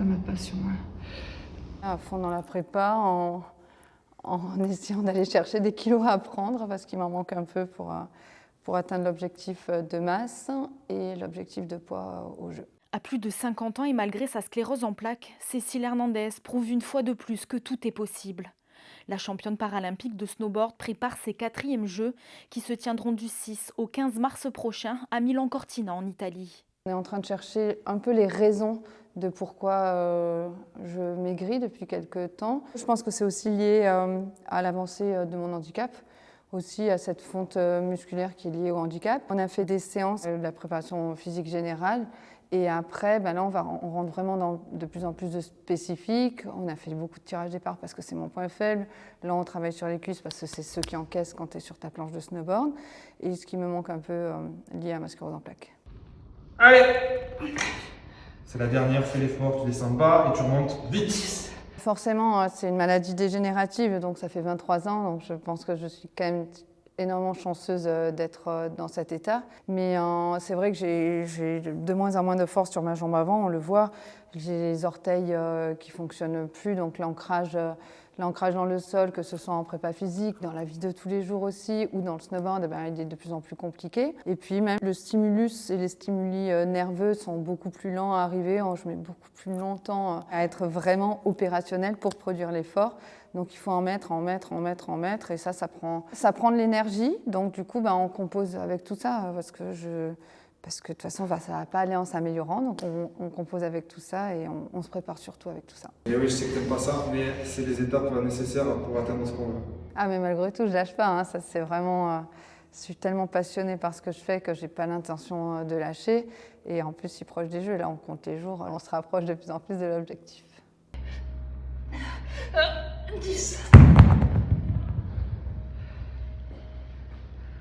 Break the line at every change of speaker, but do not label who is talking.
ma passion.
À fond dans la prépa, en essayant d'aller chercher des kilos à prendre parce qu'il m'en manque un peu pour atteindre l'objectif de masse et l'objectif de poids au jeu.
À plus de 50 ans et malgré sa sclérose en plaques, Cécile Hernandez prouve une fois de plus que tout est possible. La championne paralympique de snowboard prépare ses 4e Jeux qui se tiendront du 6 au 15 mars prochain à Milan-Cortina en Italie.
On est en train de chercher un peu les raisons de pourquoi je maigris depuis quelques temps. Je pense que c'est aussi lié à l'avancée de mon handicap, aussi à cette fonte musculaire qui est liée au handicap. On a fait des séances de la préparation physique générale et après, là, on rentre vraiment dans de plus en plus de spécifiques. On a fait beaucoup de tirage départ parce que c'est mon point faible. Là, on travaille sur les cuisses parce que c'est ceux qui encaissent quand tu es sur ta planche de snowboard. Et ce qui me manque un peu lié à ma sclérose en plaques.
Allez! C'est la dernière, fais l'effort, tu descends bas et tu remontes vite.
Forcément, c'est une maladie dégénérative, donc ça fait 23 ans, donc je pense que je suis quand même énormément chanceuse d'être dans cet état. Mais c'est vrai que j'ai de moins en moins de force sur ma jambe avant, on le voit. J'ai les orteils qui ne fonctionnent plus, donc l'ancrage dans le sol, que ce soit en prépa physique, dans la vie de tous les jours aussi, ou dans le snowboard, il est de plus en plus compliqué. Et puis même le stimulus et les stimuli nerveux sont beaucoup plus lents à arriver. Je mets beaucoup plus longtemps à être vraiment opérationnel pour produire l'effort. Donc il faut en mettre, et ça prend de l'énergie. Donc du coup, on compose avec tout ça, parce que de toute façon, ça ne va pas aller en s'améliorant. Donc on compose avec tout ça et on se prépare surtout avec tout ça.
Et oui, je sais que tu n'aimes pas ça, mais c'est les étapes nécessaires pour atteindre ce qu'on veut.
Ah, mais malgré tout, je lâche pas. Ça, c'est vraiment. Je suis tellement passionnée par ce que je fais que j'ai pas l'intention de lâcher. Et en plus, je suis proche des Jeux. Là, on compte les jours. On se rapproche de plus en plus de l'objectif.
10.